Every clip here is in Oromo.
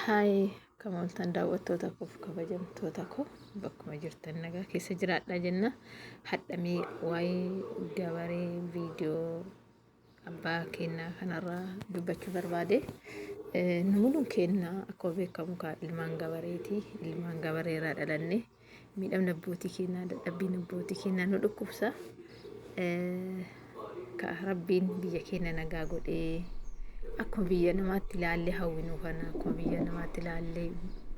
Hai, kamooltan daawwattoota koof kabajamtoota koo bakkuma jirtan nagaa keessa jiraadhaa jenna. Hadhamee waa'ee gabaree viidiyoo abbaa keenyaa kanarraa dubbachuu barbaade. Namoonni keenyaa akkuma beekamu ilmaan gabareeti. Ilmaan gabareerraa dhalanne miidhamna abbootii keenyaa dadhabbiin abbootii keenyaa nu dhukkubsa. Ka Rabbiin biyya keenya nagaa godhee akkuma biyya namaatti ilaallee hawwinu kana akkuma biyya namaatti ilaallee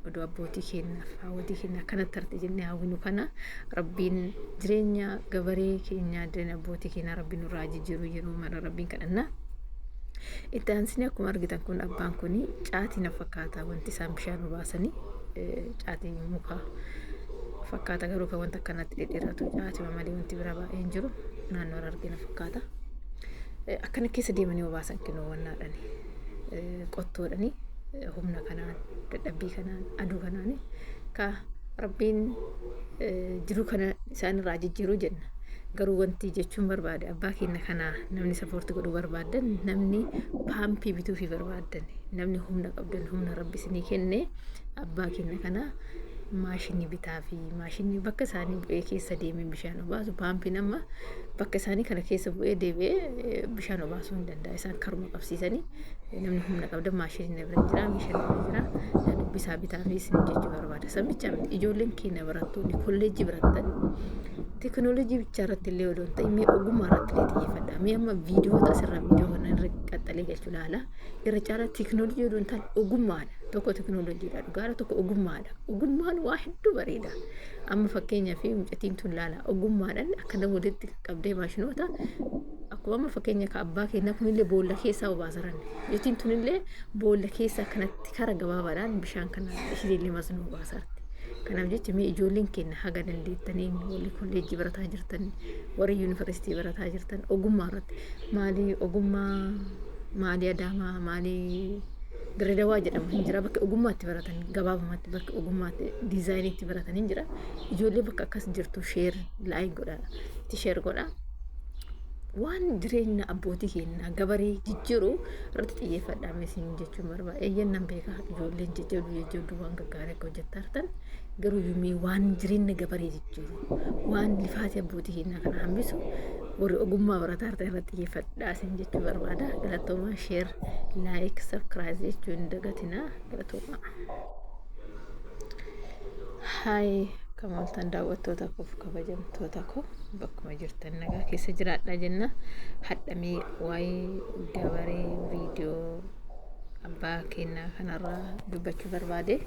oduu abbootii keenyaaf hawwatii keenya akkanatti tarte jennee hawwinu kana Rabbiin jireenya gabaree keenyaa jireenya abbootii keenyaa Rabbiin nurraa jijjiiru yeroo mara Rabbiin kadhanna. Itti aansine akkuma argitan kun abbaan kuni caatii na fakkaata wanti isaan bishaan obaasanii caatii muka fakkaata garuu kan wanta akkanatti dhedheeratu caatii malee wanti bira baay'ee hin jiru naannoo argina fakkaata. Akkana keessa deemanii obaasan kinoo wannaadhani qottoodhani humna kanaan dadhabbii kanaan aduu kanaan ka Rabbiin jiru kana isaan irraa jijjiiru jenna. Garuu wanti jechuun barbaade abbaa keenya kana namni sapoortii godhuu barbaadan namni paampii bituu fi barbaadan namni humna qabdan humna Rabbi isinii kenne abbaa keenya kana maashinii bitaa fi maashinii bakka isaanii bu'ee keessa deemee bishaan obaasu paampii nama bakka isaanii kana keessa bu'ee deebi'ee bishaan obaasuu hin danda'a. Isaan karuma qabsiisanii namni humna qabdan maashinii bira jira meeshaan bira jira dubbisaa bitaa fi isin jechuu barbaada. Sabicha ijoolleen keenya barattoonni kolleejjii barattan teknoolojii bichaa irratti illee odoon ta'e mee ogummaa irratti illee xiyyeeffadha. Mee amma viidiyoota asirraa viidiyoo kana irra qaxxalee galchuu laala irra caalaa teknoolojii odoon ta'e ogummaadha. Tokko teknoolojiidha dhugaadha tokko ogummaadha. Ogummaan waa hedduu bareeda. Amma fakkeenyaaf mucatiin tun laala ogummaadhaan akka nama walitti qabdee maashinoota akkuma amma fakkeenya ka abbaa keenya kunillee boolla keessaa obaasaran mucatiin tunillee boolla keessaa kanatti kara gabaabaadhaan bishaan kana ishillee masnuu obaasarti. Kanaaf jecha mee ijoolleen keenya haga dandeettanii walii kolleejjii barataa jirtan warri yuunivarsiitii barataa jirtan ogummaa irratti maalii ogummaa maalii adaamaa maalii Dirreedawaa jedhamu hin jira bakka ogummaatti baratan gabaabumatti bakka ogummaatti diizaayiniitti baratan hin jira. Ijoollee bakka akkas jirtu sheer laayik godha itti sheer godha. Waan jireenya abbootii keenyaa gabaree jijjiiru irratti xiyyeeffadhaa meesiin jechuun barbaada. Eeyyannaan beekaa ijoolleen jajjabduu waan gaggaarii akka hojjettaa jirtan garuu yuumee waan jireenya gabaree jijjiiru waan lifaatii abbootii keenyaa kana hambisu warri ogummaa barataa irratti irratti xiyyeeffadhaa isin jechuu barbaada. Galatoomaa sheer laayik sabskiraayib jechuun dagatina galatoomaa. Hai kamooltan daawwattoota koof kabajamtoota koo bakkuma jirtan nagaa keessa jiraadhaa jenna. Hadhamee waa'ee gabaree viidiyoo abbaa keenyaa kanarraa dubbachuu barbaade.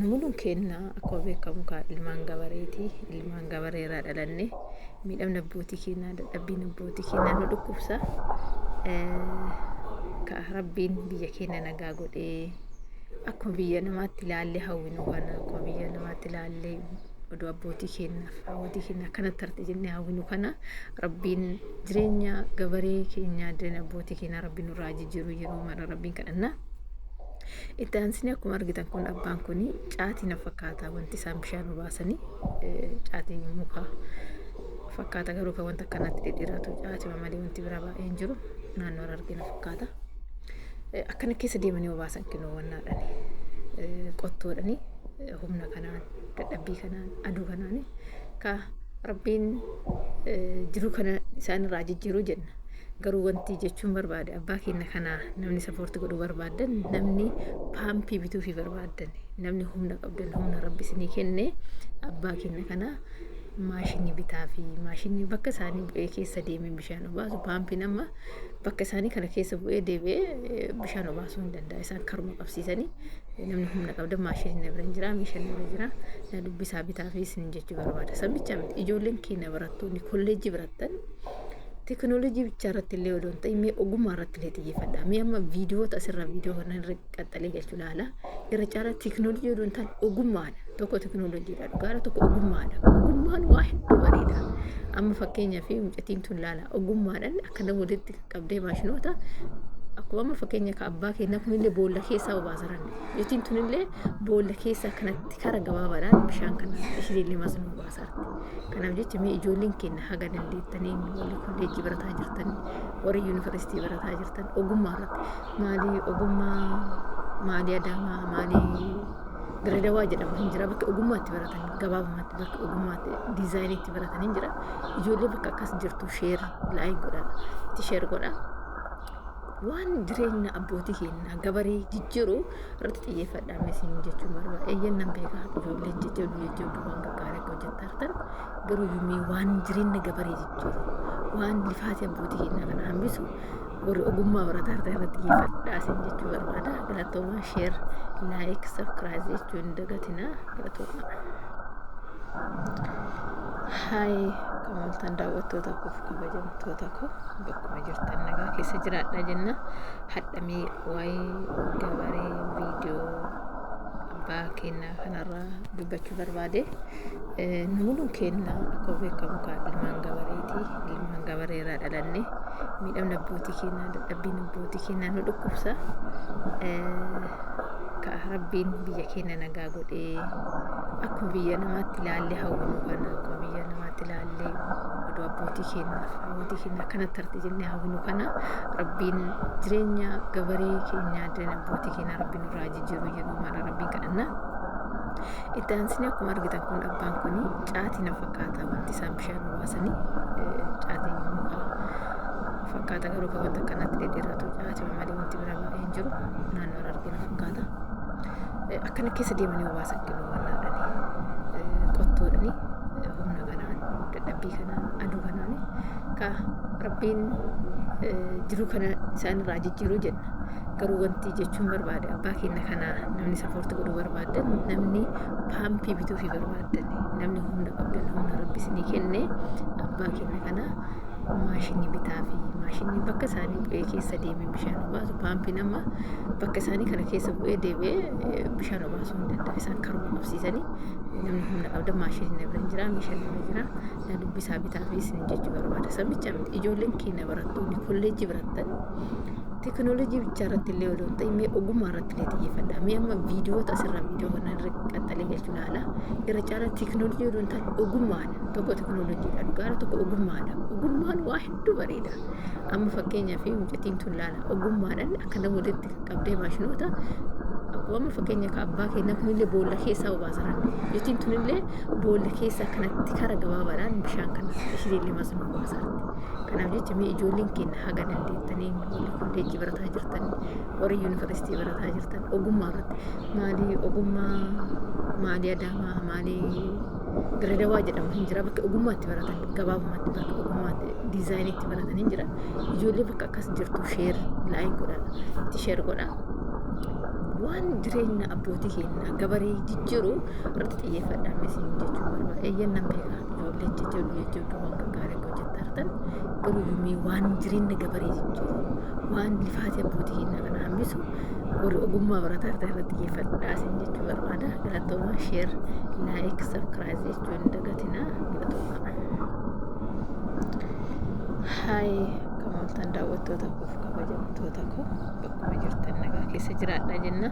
Namoonni keenyaa akkuma beekamu ilmaan gabareeti. Ilmaan gabareerraa dhalanne miidhamna abbootii keenyaa dadhabbiin abbootii keenyaa nu dhukkubsa. Ka Rabbiin biyya keenya nagaa godhee akkuma biyya namaatti ilaallee hawwinu kana akkuma biyya namaatti ilaallee oduu abbootii keenyaaf hawwatii keenya akkanatti tarte jennee hawwinu kana Rabbiin jireenya gabaree keenyaa jireenya abbootii keenyaa Rabbiin nurraa jijjiiru yeroo mara Rabbiin kadhanna. Itti aansine akkuma argitan kun abbaan kuni caatii na fakkaata wanti isaan bishaan obaasanii caatii muka fakkaata garuu kan wanta akkanatti dhedheeratu caatii malee wanti bira baay'ee hin jiru naannoo argina fakkaata. Akkana keessa deemanii obaasan kinoo wannaadhani qottoodhani humna kanaan dadhabbii kanaan aduu kanaan ka Rabbiin jiru kana isaan irraa jijjiiru jenna. Garuu wanti jechuun barbaade abbaa keenya kana namni sapoortii godhuu barbaadan namni paampii bituu fi barbaadan namni humna qabdan humna Rabbi isinii kenne abbaa keenya kana maashinii bitaa fi maashinii bakka isaanii bu'ee keessa deemee bishaan obaasu paampii nama bakka isaanii kana keessa bu'ee deebi'ee bishaan obaasuu hin danda'a. Isaan karuma qabsiisanii namni humna qabdan maashinii bira jira meeshaan bira jira dubbisaa bitaa fi isin jechuu barbaada. Sabicha ijoolleen keenya barattoonni kolleejjii barattan teknoolojii bichaa irratti illee odoon ta'e mee ogummaa irratti illee xiyyeeffadhaa. Mee amma viidiyoota asirraa viidiyoo kana irra qaxxalee galchuu laala irra caalaa teknoolojii odoon ta'e ogummaadha. Tokko teknoolojiidha dhugaadha tokko ogummaadha. Ogummaan waa hedduu bareeda. Amma fakkeenyaaf mucatiin tun laala ogummaadhaan akka nama walitti qabdee maashinoota akkuma amma fakkeenya ka abbaa keenya kunillee boolla keessaa obaasaran mucatiin tunillee boolla keessaa kanatti kara gabaabaadhaan bishaan kana ishillee masnuu obaasarti. Kanaaf jecha mee ijoolleen keenya haga dandeettanii walii kolleejjii barataa jirtan warri yuunivarsiitii barataa jirtan ogummaa irratti maalii ogummaa maalii Adaamaa maalii Diredawaa jedhamu hin jira bakka ogummaatti baratan gabaabumatti bakka ogummaatti diizaayiniitti baratan hin jira ijoollee bakka akkas jirtu sheer laayik godha itti sheer godha waan jireenya abbootii keenya gabaree jijjiiru irratti xiyyeeffadhaan isin jechuun barbaada eeyyannaan beekaa ijoolleen jijjiiruu waan gaggaarii akka hojjettan garuu yummii waan jireenya gabaree jijjiiru waan lifaati abbootii keenya kana hambisu warri ogummaa barataa irratti xiyyeeffadhaa isin jechuun barbaada galatoomaa sheer laayik sabskiraayib jechuun dagatina galatoomaa. Hai kamaltan daawwattoota koof kabajamtoota koo bakkuma jirtan nagaa keessa jiraadha jenna hadhamee waa'ee gabaree viidiyoo abbaa keenya kanarraa dubbachuu barbaade namoonni keenya akka beekamu ilmaan gabareeti ilmaan gabareerraa dhalanne miidhamni abbootii keenya dadhabbiin abbootii keenya nu dhukkubsa ka rabbiin biyya keenya nagaa godhee akkuma biyya namaatti ilaallee hawwinu kana akkuma biyya namaatti ilaallee oduu abbootii keenyaaf hawwatii keenya akkanatti arti jennee hawwinu kana rabbiin jireenya gabaree keenyaa jireenya abbootii keenyaa rabbiin irraa jijjiiruu jedhu mana rabbiin kadhanna itti aansine akkuma argitan kun abbaan kuni caatii na fakkaata wanti isaan bishaan obaasanii caatiin muka fakkaata garuu kan wanta akkanatti dhedheeratu caatii malee wanti bira baay'ee hin jiru naannoo argina fakkaata akkana keessa deemanii obaasan kennu wannaadhani qottoodhani humna kanaan dadhabbii kanaan aduu kanaan ka rabbiin jiru kana isaan irraa jijjiiruu jenna garuu wanti jechuun barbaade abbaa keenya kana namni sapoorti godhuu barbaadan namni paampii bituu fi barbaadan namni humna qabdan humna rabbi isinii kenne abbaa keenya kana maashinii bitaa fi maashinii bakka isaanii bu'ee keessa deemee bishaan obaasu paampii nama bakka isaanii kana keessa bu'ee deebi'ee bishaan obaasuu hin danda'a isaan karuma qabsiisanii namni humna qabdan maashinii na bira hin jira meeshaan na bira jira na dubbisaa bitaa fi isin jechuu barbaada sabicha miti ijoolleen keenya barattoonni kolleejjii barattan teknoolojii bichaa irratti illee odoon ta'e mee ogummaa irratti illee xiyyeeffadha mee amma viidiyoota asirraa viidiyoo kana irra qaxxalee jechuu laala irra caala teknoolojii odoon ta'e ogummaadha tokko teknoolojiidha dhugaara tokko ogummaan waa hedduu bareeda amma fakkeenyaa fi mucatiin tun laala ogummaadhaan akka nama walitti qabdee maashinoota akkuma fakkeenya ka abbaa keenya kunillee boolla keessaa obaasaran mucatiin tunillee boolla keessa kanatti kara gabaabaadhaan bishaan kana ishillee masnu obaasaratti kanaaf jecha mee ijoolleen keenya haga dandeettanii warri kolleejjii barataa jirtan warri yuunivarsiitii barataa jirtan ogummaa irratti maalii ogummaa maalii Adaamaa maalii Diredawaa jedhamu hin jira bakka ogummaatti baratan gabaabumatti bakka ogummaatti diizaayiniitti baratan hin jira ijoollee bakka akkas jirtu sheer laayik godha itti sheer godha waan jireenya abbootii keenya gabaree jijjiiru irratti xiyyeeffadhaan isin jechuun barbaada eeyyannaan beekaa ijoolleen jijjiiruu waan gaggaarii akka hojjettan garuu yummii waan jireenya gabaree jijjiiru waan lifaati abbootii keenya kana hambisu warri ogummaa barataa irratti xiyyeeffadhaa isin jechuu barbaada galatoomaa sheer laayik sabskiraayib jechuun dagatina galatoomaa. Hai kamaltan daawwattoota koof kabajamtoota koo bakkuma jirtan nagaa keessa jiraadha jenna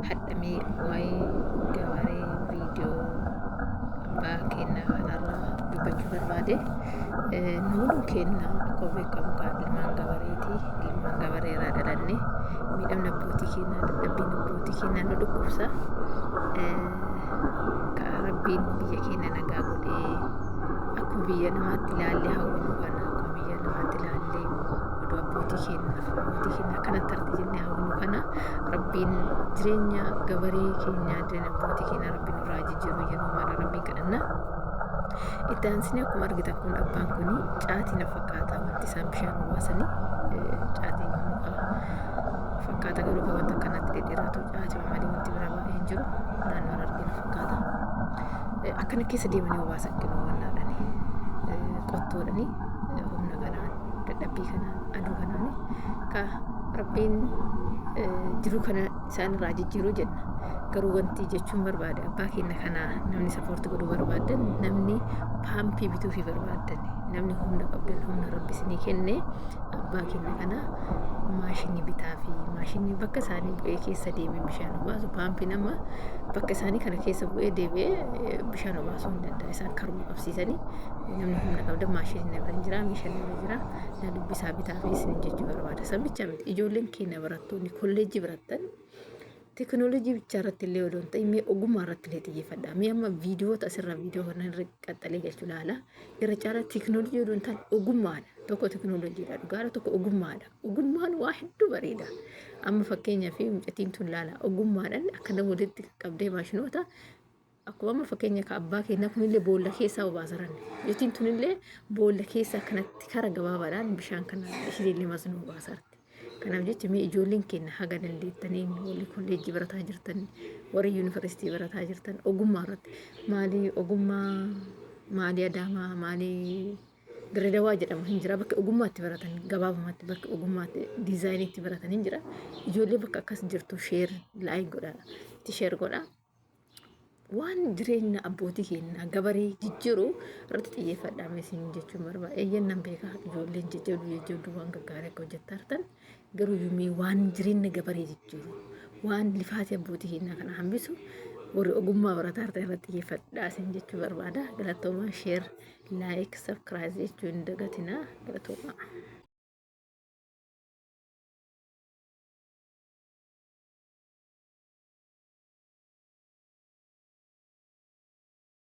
hadhamee waa'ee gabaree viidiyoo abbaa keenya kanarraa dubbachuu barbaade namoonni keenya akka beekamu ilmaan gabareeti ilmaan gabareerraa dhalanne miidhamni abbootii keenya dadhabbiin abbootii keenya nu dhukkubsa ka rabbiin biyya keenya nagaa godhee akkuma biyya namaatti ilaallee hawwinu kana akkuma biyya namaatti ilaallee oduu abbootii keenya akkanatti arti jennee hawwinu kana rabbiin jireenya gabaree keenyaa jireenya abbootii keenya rabbiin irraa jijjiiruu jedhu mana rabbiin kadhanna itti aansine akkuma argitan kun abbaan kuni caatii na fakkaata wanti isaan bishaan obaasanii caatiin muka fakkaata garuu kan wanta akkanatti dhedheeratu caatii malee wanti bira baay'ee hin jiru naannoo argina fakkaata akkana keessa deemanii obaasan kennu wannaadhani qottoodhani humna kanaan dadhabbii kanaan aduu kanaan ka rabbiin jiru kana isaan irraa jijjiiruu jenna garuu wanti jechuun barbaade abbaa keenya kana namni sapoorti godhuu barbaadan namni paampii bituu fi barbaadan namni humna qabdan humna rabbi isinii kenne abbaa keenya kana maashinii bitaa fi maashinii bakka isaanii bu'ee keessa deemee bishaan obaasu paampii nama bakka isaanii kana keessa bu'ee deebi'ee bishaan obaasuu hin danda'a isaan karuma qabsiisanii namni humna qabdan maashinii na bira jira meeshaan na jira na dubbisaa bitaa fi isin jechuu barbaada sabicha miti ijoolleen keenya barattoonni kolleejjii barattan teknoolojii bichaa irratti illee odoon ta'e mee ogummaa irratti illee xiyyeeffadha. Mee amma viidiyoota asirraa viidiyoo kana irra qaxxalee galchuu laala. Irra caalaa teknoolojii odoon ta'e ogummaadha. Tokko teknoolojiidha dhugaadha tokko ogummaadha. Ogummaan waa hedduu bareeda. Amma fakkeenyaaf mucatiin tun laala ogummaadhaan akka nama walitti qabdee maashinoota akkuma amma fakkeenya ka abbaa keenya kunillee boolla keessaa obaasaran. Mucatiin tunillee boolla keessaa kanatti kara gabaabaadhaan bishaan kana ishillee masnuu obaasarti. Kanaaf jecha mee ijoolleen keenya haga dandeettanii walii kolleejjii barataa jirtan warri yuunivarsiitii barataa jirtan ogummaa irratti maalii ogummaa maalii adaamaa maalii Diredawaa jedhama hin jira bakka ogummaatti baratan gabaabumatti bakka ogummaatti diizaayiniitti baratan hin jira ijoollee bakka akkas jirtu sheer laayik godha itti sheer godha waan jireenya abbootii keenya gabaree jijjiiruu irratti xiyyeeffadhaa meesiin jechuun barbaada eeyyannaan beekaa ijoolleen jajjabduu waan gaggaarii akka hojjettaa jirtan garuu yuumee waan jireenya gabaree jijjiiruu waan lifaatii abbootii keenya kana hambisu warri ogummaa barataa irratti xiyyeeffadhaa isin jechuu barbaada galatoomaa sheer laayik sabskiraayib jechuun dagatinaa galatoomaa.